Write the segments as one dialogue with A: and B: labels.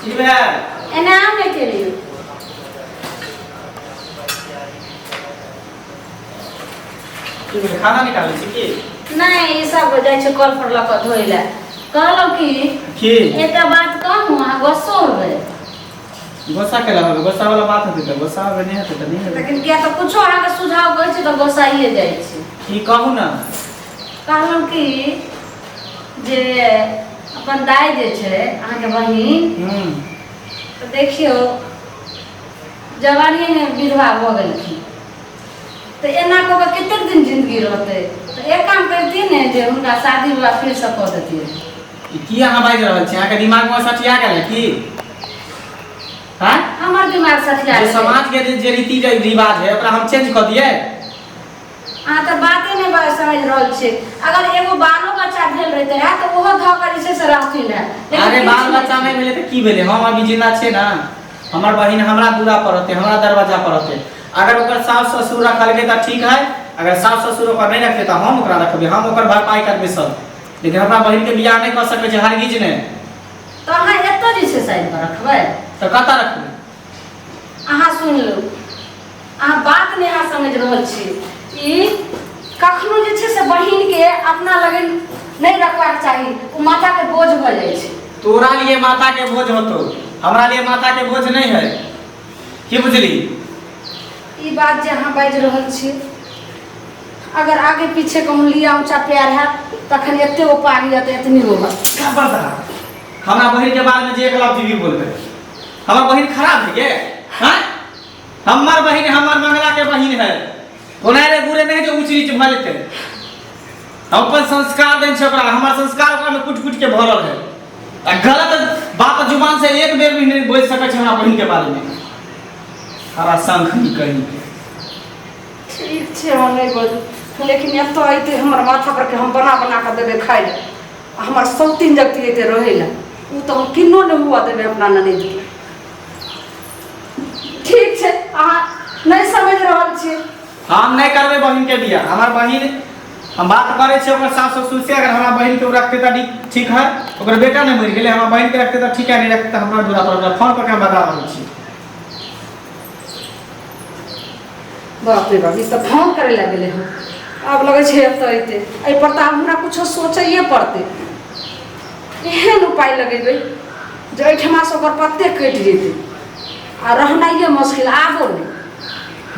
A: ठीक है
B: एनाम लेके लियो
A: खाना निकाल छी की
B: नहीं ई सब जाय छै कल पर लक धोइला कहलो कि एटा बात कहूं आ गुस्सा होबे
A: गुस्सा केला होबे गुस्सा वाला बात होते त गुस्सा होबे नहीं होते त नहीं होबे
B: लेकिन किया तो कुछो आहा के सुझाव कहै छै त गुस्साइए जाय छै
A: की कहू ना
B: कहलो कि जे अपन दाई जे छै अहाँ के बहिन तो देखियो जवानी में विधवा हो गेलखिन तो एना को कते दिन जिंदगी रहते तो एक काम करती ने जे उनका शादी विवाह फिर से कर देती
A: की अहाँ बाजि रहल छी अहाँ के दिमाग में सटिया गेल की हां
B: हमर दिमाग सटिया
A: जे समाज के जे रीति रिवाज है ओकरा हम चेंज कर दिए
B: हां तो बातें नहीं समझ रहल छी अगर एगो बालो बच्चा भेल रहते है तो ओहो ध कर इसे से रहथिन है
A: अरे बाल बच्चा में भेले त की भेले हम अभी जिंदा छे ना हमर बहिन हमरा दूरा पर रहते हमरा दरवाजा पर रहते अगर ओकर सास ससुर रखल के त ठीक है अगर सास ससुर ओकर नहीं रखते त हम ओकरा रखबे हम ओकर भरपाई करबे सब लेकिन हमरा बहिन के बियाह नहीं कर सके छै हरगिज ने
B: तो अहाँ एतो जे से साइड पर रखबै
A: त कता रखबे
B: अहाँ सुन लो अहाँ बात नहीं अहाँ समझ रहल छी ई कखनो जे छै से बहिन के अपना लगन नहीं रखबाक चाहिए ओ माथा के बोझ भ जाय छै
A: तोरा लिए माथा के बोझ होतो हमरा लिए माथा के बोझ नहीं है की बुझली
B: ई बात जे अहाँ बाजि रहल छी अगर आगे पीछे कहूँ लिया ऊंचा प्यार है तखन एते ओ पानी जाते इतनी होगा
A: क्या पता हमरा बहिन के बारे में जे एक लफ्ज भी बोलबे हमर बहिन खराब है के हां हमर बहिन हमर मंगला के बहिन है कोनारे बुरे नहीं जो ऊंच नीच भ जेते हम अपन संस्कार देन छै ओकरा हमर संस्कार ओकरा में कुट कुट के भरल है आ गलत बात जुबान से एक बेर भी नहीं बोल सकै छै हमरा बहिन के बारे में हरा संख ही कहीं
B: ठीक छै हम नहीं बोल लेकिन एतो आइते हमर माथा पर के हम बना बना के देबे खाइ ले हमर सब तीन जगती एते रहे ला उ तो हम किन्नो न हुआ देबे अपना ननद के ठीक छै अहाँ नहीं समझ रहल छी
A: हम नहीं करबे बहिन के बियाह हमर बहिन हम बात करे छे ओकर सास ससुर से अगर हमरा बहिन के रखते त ठीक है ओकर बेटा नहीं मर गेले हमरा बहिन के रखते त ठीक है नहीं रखते हमरा दूरा पर फोन करके हम बता रहल छी
B: बाप रे बाप ई तो फोन करे लगले हम अब लगे छे अब तो आइते ए पर त हमरा कुछो सोचैए पड़ते एहन उपाय लगेबै जे एठमा से ओकर पत्ते कटि जेतै आ रहनाइए मुश्किल आबो नहीं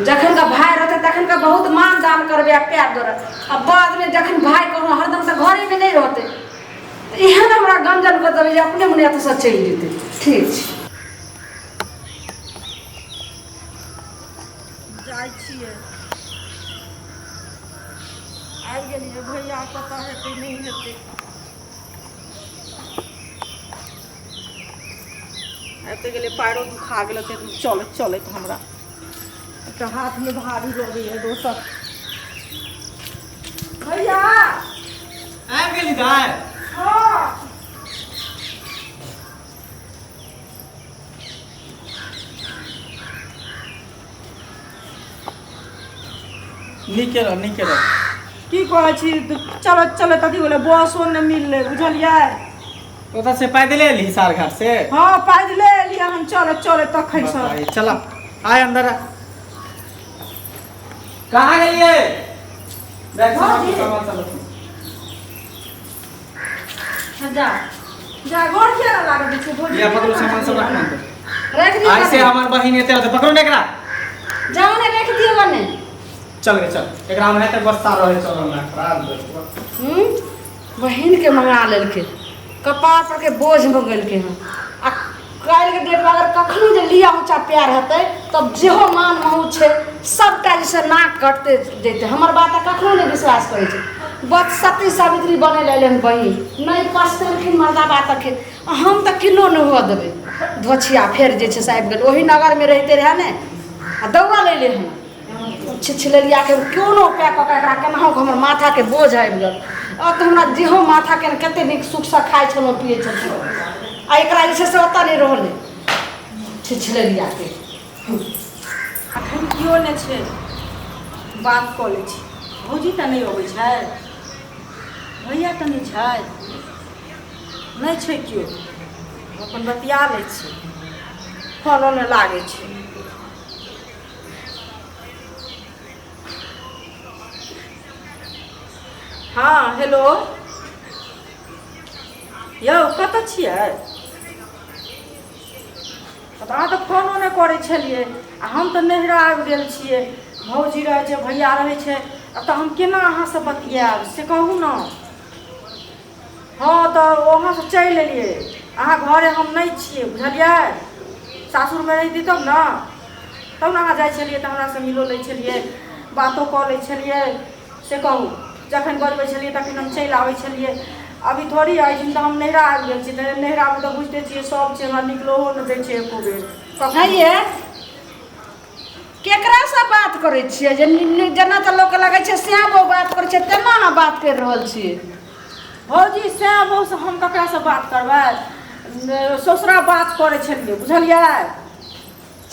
B: जखन का भाई रहते तखन का बहुत मान दान करबे आ प्यार दर अब बाद में जखन भाई कोनो हरदम से घरे में नहीं रहते तो एहन हमरा गंजन कर देबै जे अपने मने एत से चलि जेतै ठीक छै
C: जाय छियै आबि गेलियै भैया पता हेतै नहीं हेतै एते गेले पैरो दुखा गेल चलत चलत हमरा तो हाथ में भारी लगे है दोसर भैया
A: आ गेली दाय
C: हां
A: नहीं केलो
C: की कहै छी चलत चलत अथी बोले बसो न मिलले बुझलियै
A: ओता से पैदल एली हिसार घाट से
C: हां पैदले एलियै हम चलत चलत तखन से
A: चला आय अंदर कहाँ गई बैठो सामान सब
B: जा
C: जा गोर किया ना लागत छै भोज
A: ये पकड़ो सामान सब रखना अंदर
B: रख दियो
A: ऐसे हमर बहिन एते रहते पकड़ो ने एकरा
B: जाओ ने रख दियो बने
A: चल गे चल एकरा में त बस्ता रहे चल ना खराब
B: बहिन के मंगा लेलके कपार पर के बोझ हो गेलके हम आ काल के डेट में अगर कखनी जे लिया ऊंचा प्यार हेतै तब जेहो मान महू छै सबटा जैसे नाक कटते जेते हमर बात कखनो नहीं विश्वास करे छै बस सती सावित्री बने ले हम बहिन नहीं पछतेलखिन मर्दा बात के हम त किलो न हुआ देबे धोछिया फेर जे छै से आबि गेल ओही नगर में रहते रहे ने आ दौड़ा ले ले हम छिछलेलिया के कोनो उपाय क के एकरा केनाहु हमर माथा के बोझ आबि गेल अब तो हमरा जेहो माथा के कते नीक सुख से खाइ छलो पिए छलो आ एकरा जे छै से ओता नहीं रहले छिछलेलिया के
C: अखन कियो ने छै बात क लै छी भौजी त नहीं अबै छै भैया त नहीं छै नहीं छै कियो अपन बतिया लै छी फोनो नहि लागै छै। हाँ हेलो यौ कतऽ छियै? अहाँ तऽ फोनो नहि करै छलियै आ हम तऽ नैहरा आबि गेल छियै। भौजी रहै छै, भैया रहै छै, तऽ हम केना अहाँसँ बतियाएब से कहू ने। हाँ तऽ वहाँसँ चलि एलियै, अहाँ घरे हम नहि छियै बुझलियै। सासुरमे रहिती तब ने अहाँ जाइ छलियै तऽ हमरासँ मिलो लै छलियै, बातो कऽ लै छलियै से कहू। जखन बजबै छलियै तखन हम चलि आबै छलियै। अभी थोड़ी आइ तऽ हम नैहरा आबि गेल छी, नैहरामे तऽ बुझिते छियै सब छै, हमरा निकलहो नहि दै छै एको बेर।
B: ये केकरासँ बात करै छियै जेना तऽ लोक लगै छै श्याम बाबू बात करै छै तेना अहाँ बात करि रहल छियै।
C: भौजी श्याम बाबूसँ हम ककरासँ बात करबै? ससुरा बात करै छलियै बुझलियै।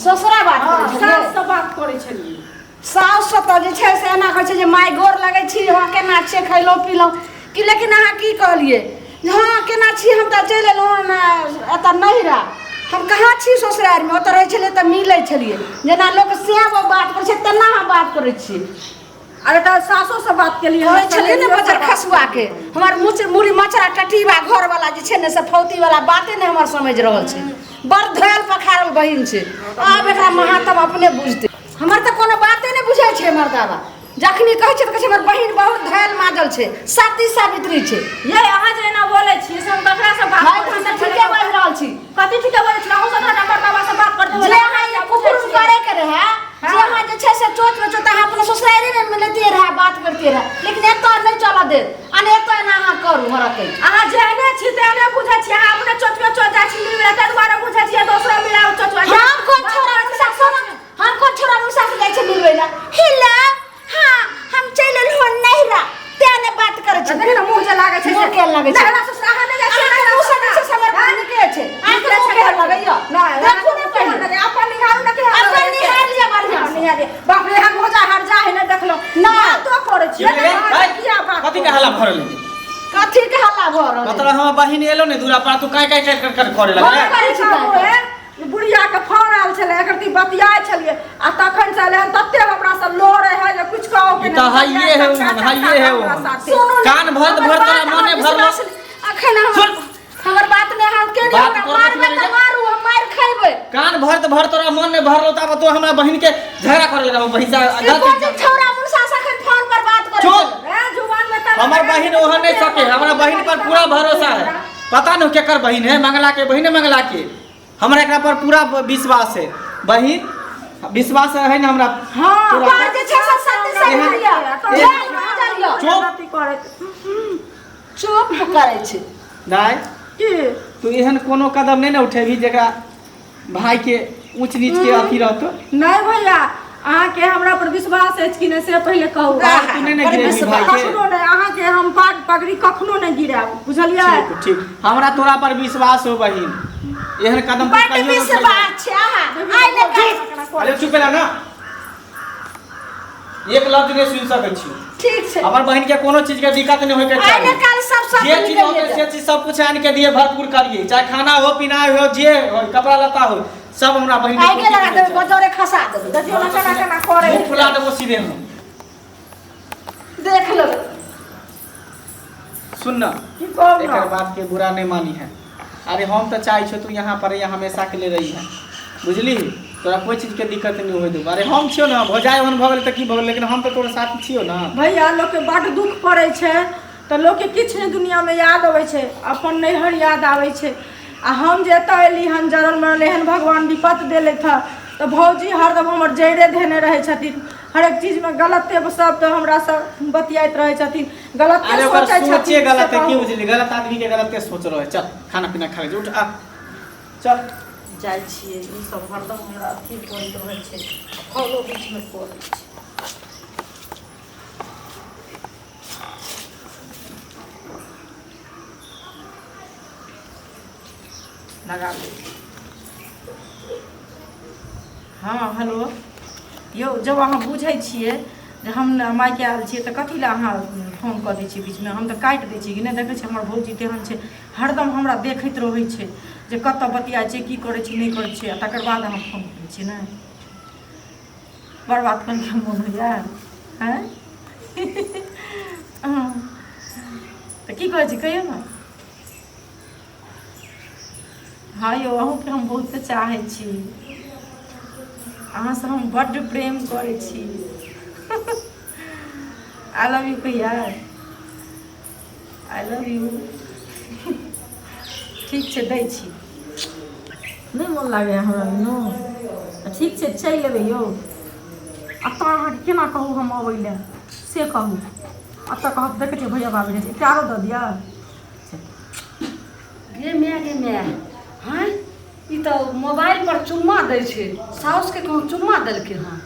B: ससुरा बात करै छलियै,
C: साससँ बात करै छलियै।
B: सासुसँ तऽ जे छै से एना कहै छै जे माय गोर लगै छी, अहाँ केना छियै, खयलहुँ पीलहुँ कि। लेकिन अहाँ की कहलियै हाँ केना छी, हम तऽ चलि एलहुँ एतऽ नैहरा। हम कहाँ छी ससुरारिमे, ओतऽ रहै छलियै तऽ मिलै छलियै। जेना लोक श्याम बाबू बात करै छै तेना अहाँ बात करै छियै।
C: अरे तऽ सासोसँ बात केलियै
B: कहै छलियै ने बजर खसुआके हमर मुड़ी मचरा टटीबा घरवला जे छै ने से फौतीवला बाते नहि हमर समझि रहल छै। बड़ धयल पखारल बहिन छै, आब एकरा महात्म अपने बुझतै। हमर तऽ कोनो बाते नहि बुझै छै मर्दावा। जखनी कहै छै तऽ कहै छै हमर बहिन बहुत धयल माजल छै, सती सावित्री छै।
C: ये अहाँ जे एना बोलै छी से हम ककरासँ बात
B: हम तऽ ठीके बाजि रहल छी।
C: कथी ठीके बोलै छी? अहूँ सब नंबर बाबासँ बात करते
B: जे अहाँ ये कुकुर करैके रहै, जे अहाँ जे छै से चोटमे चोट अहाँ अपने ससुरारिमे मिलते रहै, बात करते रहै। लेकिन एतऽ नहि चलऽ दे, अने एतऽ एना अहाँ करू हरकै।
C: अहाँ जेहने छी तेहने बुझै छी। अहाँ अपने चोटमे चोट जाइ छी मिलबै ताहि दुआरे बुझै छियै दोसरो मिलाउ चोट।
B: हम कोन छोरा मुसा से जाइ छै मिलबै ला? हेलो हाँ हम चलि एलहुँ नैहरा तेने बात करै छै।
C: देखिन मुँह जे लागै छै
B: मुँह के लागै छै?
C: नैहरा से अहाँ नहि जाइ छी,
B: अहाँ मुँह से जे समझ के छै अहाँ के के लगैया? देखू ने पहिले
C: अपन निहारू ना के
B: अपन निहार लिया बढ़िया से।
C: निहार बाप रे हम भोजा हर जा है ना देखलो
B: ना
C: तो करे छी किया बात
A: कथी के हल्ला भरल?
B: कथी के हल्ला भरल?
A: मतलब हमर बहिन एलो ने दूरा पर तू काय काय कर करे लगले।
B: करै छी
C: बुढ़िया के फोन आयल छले, एकर ती बतियाय छलिए आ तखन से ले तत्ते हमरा से लोरे है जे कुछ कहो के
A: त हाइए है कान भर तोरा मने भरलो।
B: अखन हमर बात ने हम के मारबे त मारू, हम मार खइबे।
A: कान भर तोरा मन ने भरलो तब तो हमरा बहिन के झगड़ा करे लगा भैसा
B: गलती छोरा मुनसा सखन फोन पर बात करे
A: चुप।
C: ए जुबान में त
A: हमर बहिन ओहन नहीं सके, हमरा बहिन पर पूरा भरोसा है। पता नहीं केकर बहिन है, मंगला के बहिन है, मंगला के हमरा एकरा पर पूरा विश्वास है। बहिन विश्वास है ना हमरा।
B: हां पर जे छै सब सत्य से बोलिया चुप करे छै।
A: दाई
C: की
A: तू एहन कोनो कदम नहीं ना उठेबी जेकरा भाई के ऊंच नीच के अथी रहतो।
C: नहीं भैया अहाँ के हमरा पर विश्वास है कि नहीं से पहले कहू।
A: तू नहीं ना गिरेबी भाई के
C: कखनो नहीं, अहाँ के हम पाग पगड़ी कखनो नहीं गिराब बुझलिए।
A: ठीक हमरा तोरा पर विश्वास हो बहिन, एहन कदम
B: बड़ विश्वास छै। आइ ले
A: अरे चुप रह ना, एक लफ्ज नहीं सुन सकै छी।
B: ठीक छै
A: हमर बहिन के कोनो चीज के दिक्कत नहीं होय के
B: आइ ले काल सब
A: जे चीज होते से चीज सब कुछ आन के दिए, भरपूर करिए, चाहे खाना हो पीना हो जे हो कपड़ा लत्ता हो सब हमरा बहिन
B: आइ के लगा देबे बजौरे खसा देबे।
C: देखियो ना केना करे
A: मुंह फुला देबो सीधे हम।
B: देख लो
A: सुन ना
C: की कहू
A: एकर बात के बुरा नहीं मानी है। अरे हम तो चाहे छो तू यहाँ पर हमेशा के लिए रही है, बुझली? तोरा कोई चीज के दिक्कत नहीं होय दो। अरे हम छियो ना भौजाई ओहन भगल त की भगल, लेकिन हम तो तोरा साथ छियो ना।
C: भैया लोग के बड़ दुख पड़े छे तो लोग के किछ नहीं दुनिया में याद आवे छे, अपन नैहर याद आवे छे। आ हम जे एत एली हन जरल में एहन भगवान विपत देले था तो भौजी हरदम हमर जैरे धेने रहे छथिन। हर एक चीज में गलते सब तो हमरा सब बतियात रहे छथिन, गलते सोचे छथिन।
A: सोचे गलत है, की बुझली? गलत आदमी के गलते सोच रहे। चल खाना पीना खा ले, उठ आ चल
C: जाय छिए। ई सब हरदम हमरा अथी करैत रहे छे, खोलो बीच में पड़े छे। लगा दे। हाँ हेलो यौ, जब अहाँ बुझे छिए जे हम माय के आयल छिए तो कथी ला अहाँ फोन कर दै छी बीच में? हम तो काट दै छी कि नहीं? देखे छी हमर भौजी तेहन छे, हरदम हमरा देखैत रहै छै जे कतऽ बतियाइ छै, की करै छै, नहि करै छै, आ तकर बाद अहाँ फोन करै छियै ने। बर्बाद करके मोन होइए हैं? तऽ की कहै छी कहियौ ने। हाँ यौ, अहूँके हम बहुत चाहै छी, अहाँसँ हम बड्ड प्रेम करै छी। आई लव यू कहिया, आई लव यू। ठीक छै, दै छी। नहीं मन लागे हमरा नो। ठीक छै, चलि लेबै यौ। एतऽ अहाँके केना कहू हम अबै लए से कहू। एतऽ कहब देखै छियै भैया बाबू छै, एकटा आरो दऽ दिअ।
B: गे माय हाँ, ई तऽ मोबाइल पर चुम्मा दै छै। साउसके कहूँ चुम्मा देलकै हँ।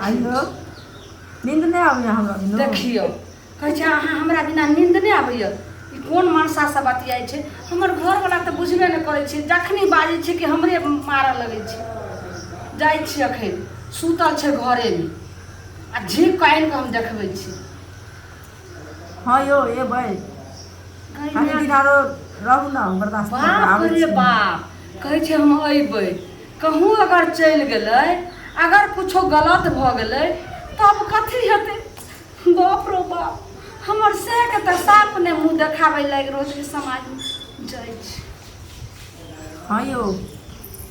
C: आइयो नींद नहीं आबैया हमरा बिना।
B: देखियो कहै छै अहाँ हमरा बिना नींद नहीं आबैया। ई कोन मनसा से बतियाइ छै। हमर घरवला तऽ बुझबे नहि करै छै, जखनी बाजै छै कि हमरे मारऽ लगै छै। जाइ छी अखन, सुतल छै घरेमे, आ झीक कऽ आनि कऽ हम देखबै छी।
C: हाँ यौ एबै, कनि दिन आरो रहू ने, बर्दाश्त कऽ के
B: बाप
C: आबै
B: रे
C: छी।
B: बाप, कहै छै हम अयबै। कहूँ अगर चलि गेलै, अगर कुछो गलत भऽ गेलै तब कथी हेतै। बाप रो बाप, हमर सएहके तऽ साफ ने मुँह देखाबै लागि रहल छै समाजमे। जाइ छी।
C: हाँ यौ,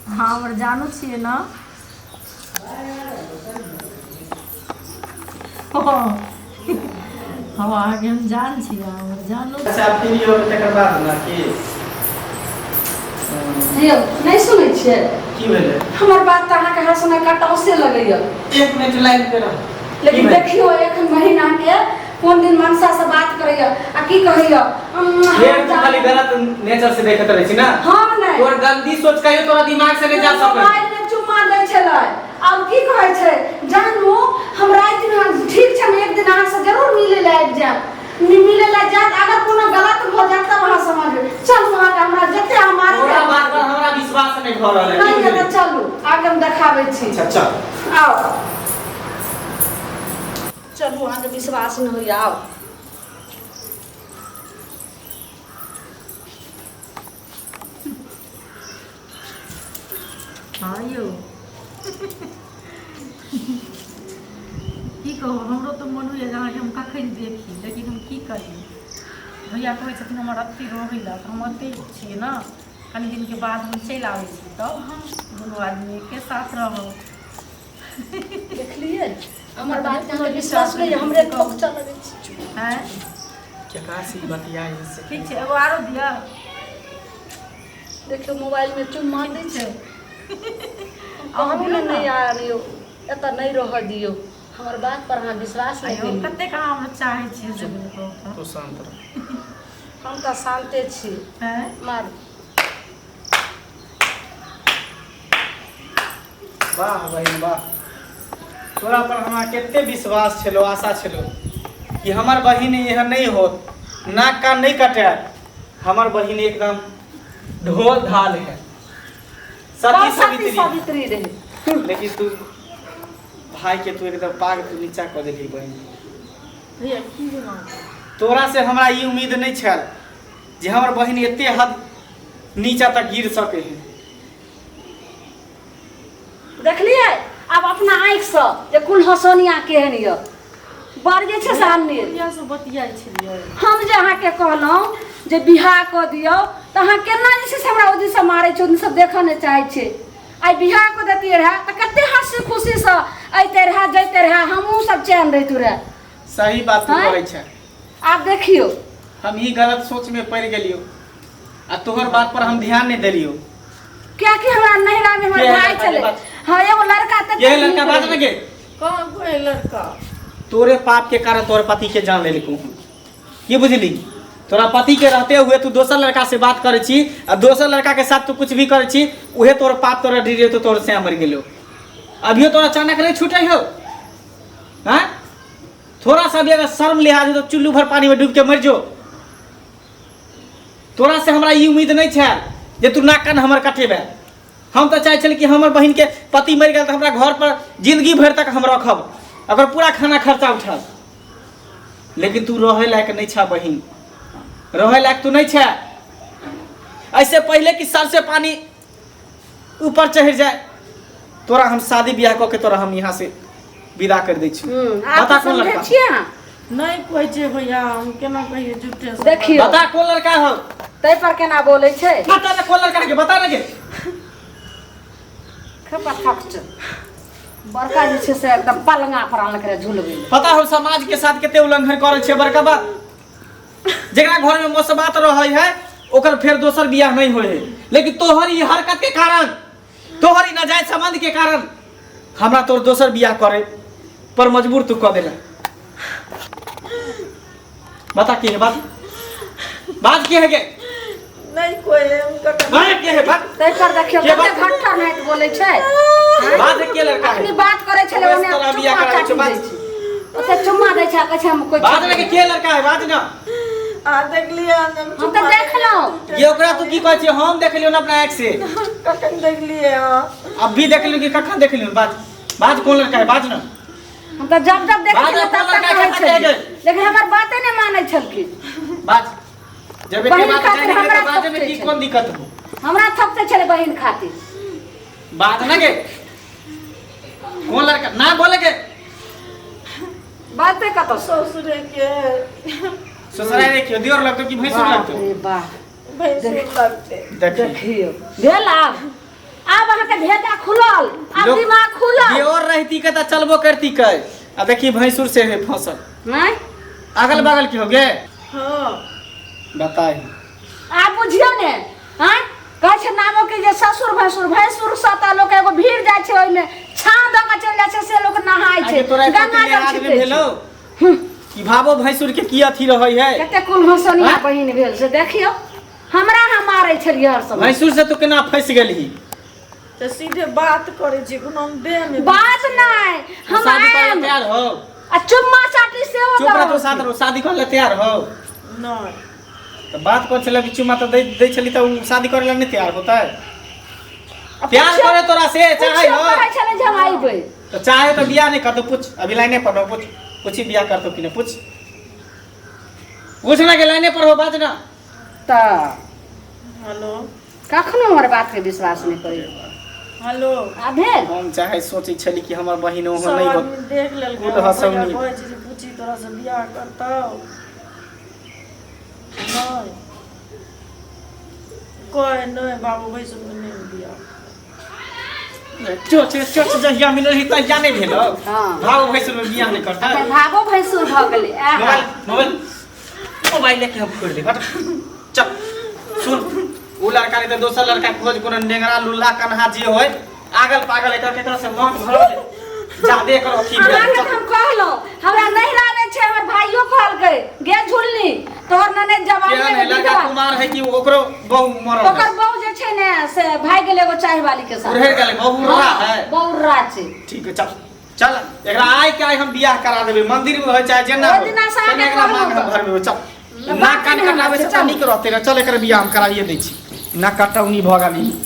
C: हाँ हमर जानू छियै ने। हाँ आगे हम जान छियै, हमर जानू।
A: अच्छा फिर यो तकर बाद ना कि
B: यौ नहीं सुनै छियै
A: की भेलै?
B: हमर बात तऽ अहाँके हर समय कटौसे लगैया।
A: 1 मिनट लाइन पे रह।
B: लेकिन देखियो एखन महीना के कोन दिन मनसा से बात करैया आ की कहैया।
A: ये तू खाली गलत नेचर से देखत रहै छी ना।
B: हम नहीं,
A: तोर गंदी सोच कहियो तोरा दिमाग से नहीं जा सकै।
B: मोबाइल में चुम्मा दै छलै और की कहै छै जानू, हम राति दिन ठीक छै, हम एक दिन अहाँ से जरूर मिले ले आबि जायब। मिले ले जात, अगर कोनो गलत भ जात तब अहाँ समझबै। चलू अहाँ हमरा जते हमार
A: तोरा बात पर हमरा विश्वास नहीं भ रहल है।
B: नहीं है तो चलू आगे हम देखाबै छी।
A: अच्छा चल
B: आओ चलू, अहाँके विश्वास नहीं होइया। आओ
C: हाँ यौ की कहू, हमरो तऽ मोन होइए जे अहाँके हम कखन देखी, लेकिन हम की करी। भैया कहै छथिन हमर अत्ती रहै लए, तऽ हम अत्ते छियै ने। कनि दिनके बाद हम चलि आबै छी, तब हम दुनू आदमी एके साथ रहब।
B: देखलिए हमर बात पे अहाँके विश्वास नहीं है, हमरे ठोक चल लगै छी।
C: हैं
A: केकरा से बतियाई से?
C: ठीक छै, एगो आरो दिअ।
B: देखियो मोबाइल में चुम्मा दै छै।
C: अहूँ
B: कहूँ नहीं आ रहियो, एतऽ नहीं रह दियो। हमर बात पर अहाँ विश्वास नहीं
C: आइयो
B: करियो।
C: कतेक अहाँ हमरा चाहै छियै से कहू
A: तू शांत रह।
B: हम तऽ शांते छी।
C: हैं।
B: मार
A: वाह भाई वाह, तोरा पर हमरा केते विश्वास छलो, आशा छलो कि हमर बहिन एहन नहीं होत, नाक कान नहीं कटे। हमर बहिन एकदम ढोल ढाल है, सती सावित्री।
B: सावित्री रहे।
A: लेकिन तू भाई के तू एकदम पाग तू नीचा कर देली बहिन।
C: भैया की भेलौ?
A: तोरा से हमरा ई उम्मीद नहीं छल जे हमर बहिन एते हद नीचा तक गिर सके है।
B: देखलिए अब अपना आँख से जे कुल हसोनिया केहन य बाजे छै सामने।
C: भैया से बतियाइ छलियै।
B: हम जे अहाँके कहलहुँ जे बियाह कऽ दियौ तऽ अहाँ केना जे छै से हमरा ओहि दिनसँ मारै छै, ओहि दिनसँ देखऽ नहि चाहै छै। आइ बियाह कऽ देतियै रहए तऽ कते हँसी खुशीसँ अइते रहए जैते रहए, हमहूँ सब चैन रहितू रहए।
A: सही बात तू कहै छै।
B: आब देखियो
A: हम ही गलत सोच में पड़ गेलियो आ तोहर बात पर हम ध्यान नहीं देलियो।
B: क्या कि हमरा नहिरा में हमर भाई चले। हाँ एगो लड़का त
A: ये लड़का बात में के
C: कौन कोई लड़का?
A: तोरे पाप के कारण तोरे पति के जान ले लिखू। ये बुझली, तोरा पति के रहते हुए तू दोसर लड़का से बात करे छी आ दोसर लड़का के साथ तू कुछ भी करे छी, उहे तोर पाप तोरा डिरे तो तोर से मर गेलो। अभियो तोरा अचानक नहीं छूटे हो। हाँ थोड़ा सा भी अगर शर्म लिहाज हो तो चुल्लू भर पानी में डूब के मर जो। तोरा से हमरा ई उम्मीद नहीं है जे तू नाक कान हमर कटेबे। हम तो चाहे छल कि हमर बहन के पति मर गया तो हमरा घर पर जिंदगी भर तक हम रखब, अगर पूरा खाना खर्चा उठल। लेकिन तू रहे लायक नहीं छा बहन, रहे लायक तू नहीं छे। ऐसे पहले कि सर से पानी ऊपर चढ़ जाए तोरा हम शादी ब्याह कऽ के तोरा हम यहाँ से विदा कर दै छी।
B: आप
A: बता कौन
B: समझे
A: लड़का
B: छियै अहाँ?
C: नहीं कोई जे भैया हम केना कहिए झूठे से।
B: देखियो
A: बता कौन लड़का हो।
B: तै पर केना बोलै छै?
A: बता ना कौन लड़का के बता ना के।
B: खपा फक्त बड़का जे छै से एकदम पलंगा पर आन के झुलबै।
A: पता हो समाज के साथ केते उल्लंघन करे छे बड़का बा। जेकरा घर में मोसबात रहै है ओकर फिर दोसर बियाह नहीं होय है। लेकिन तोहर ई हरकत के कारण, तोहर ई नाजायज संबंध के कारण हमरा तोर दोसर बियाह करे पर मजबूर तू कर देला। बता के है बात के है के?
C: नहीं कोई है उनका
A: बात के है बात?
B: तै पर देखियो
A: के
B: कते
A: बात?
B: घट्टा नाइट बोलै छै।
A: बात के लड़का है?
B: अपनी बात करे छले ओने
A: तोरा बियाह
B: चुम्मा
A: कराबै छै
B: चाटी
A: बात?
B: दै छै। ओते चुम्मा दै छै कहै छै हम कोई
A: बात ना के लड़का है बात ना।
C: आ देख लिया
B: हम तो देख लो।
A: ये ओकरा तू की कहै छै? हम देख लियो ना अपना आँख से।
C: कखन देख लिए हां
A: अब भी देख लियो कि कखन देख लियो? बात कौन लड़का है बात ना।
B: हम तो जब देख
A: बात
B: लियो तब
A: कौन
B: तक
A: लड़का
B: कहै
A: है?
B: छै लेकिन हमर बाते नहीं मानै छलखिन।
A: बात जब
B: बहिन
A: एते बात
B: खातिर
A: जाने
B: हमरा
A: के बाद में
B: थपते
A: की
B: छै।
A: कौन दिक्कत हो?
B: हमरा थपते छले बहिन खातिर।
A: बात ना के कौन लड़का ना बोले के
B: बाते कतो
C: ससुरे के
A: ससुराल देखियो दियोर लगतो कि भैंसुर लगतो?
B: अरे वाह
C: भैंसुर लगते।
A: देखियो
B: देखियो भेल आब अहाँ के भेजा खुलल अब
A: लोग-
B: दिमाग खुलल
A: दियोर रहती के त चलबो करती के। आ देखी भैंसुर से है फसल
B: नहीं
A: अगल बगल की हो गे
C: हां
A: बताई।
B: आप बुझियो ने हैं कहै छै नामो के जे ससुर भैंसुर साता लोग एगो भीड़ जाय छै ओइ में छां द के चल जाय छै से लोग नहाय छै
A: आगे तोरा
B: गंगा जल
A: आदमी
B: छिटे
A: भेलो
B: छै।
A: कि भाबो भैंसुर के की अथी रहै है।
B: कते कुल हंसनिया
A: हाँ?
B: बहिन भेल से देखियो हमरा हम मारै छलिए हर समय।
A: भैंसुर से तू केना फंस गेलही?
C: तो सीधे बात करे छी कोनो देह में
B: बात नहीं हम
A: शादी करे
B: आएम
A: तैयार हो?
B: आ चुम्मा चाटी से हो
A: चुप रह तू साथ रहो शादी करे तैयार हो?
C: नहीं
A: तो बात कर चला बिचुमा तो दे चली तो शादी करे ला नहीं तैयार होता है? प्यार करे तोरा से चाहे हो
B: कहै छले जे हम आइबै
A: तो चाहे तो बियाह नहीं कर तो पूछ अभी लाइने पर हो पूछ ही बियाह कर तो कि नहीं पूछ ना के लाइने पर हो बात ना।
B: त
C: हेलो
B: कखनो हमर बात के विश्वास नहीं करी।
C: हेलो
B: आ भेल
A: हम चाहे सोची छली कि हमर बहिन हो
C: सब
A: नहीं हो
C: आदमी देख लेल
A: कुल हंसौनी।
C: कहै छी जे पूछी तोरा से बियाह करतौ नहीं कोई नहीं बाबू भैंसुर में नहीं बियाह।
A: चोच जहिया मिलल ही तहिया नहीं भेलो।
B: हाँ।
A: भाव भैंसुर में बियाह नहीं करता।
B: अपन भागो भैंसुर भ गेलै
A: मोबाइल लेके हम फोड़ दे हट चल सुन उ लड़का नहीं तो दोसर लड़का खोज कोनो नेंगरा लुल्ला कन्हा जे होय आगल पागल एकर केकरा से मन भर दे जादे एकर अथी भेल।
B: अहाँके
A: चल।
B: हम कहलो हमरा नहीं राने छै हमर भाइयो कहलकै गे झुल्ली तोहर नने जवानी
A: केहन है
B: में
A: लड़का
B: विधवा
A: कुमार है कि ओकरो बहु मरल है?
B: ओकर बहू जे छै ने से भाग गेलै एगो चाय वाली के साथ।
A: उड़े गेलै बहु रहा है।
B: बहुरा छै
A: ठीक है चल चल एकरा आइ के आइ हम बियाह करा देबे मंदिर में होय चाहे जेना
B: ओइ दिना से आके
A: एकरा
B: कहलहुँ
A: मांग हम
B: तऽ।
A: भरबे चल
B: बात
A: नाक कान
B: नहीं
A: कटावे से
B: हमरा से,
A: नीक रहते चल एकर बियाह हम कराइए दै छी। नाक कटौनी भ गेली।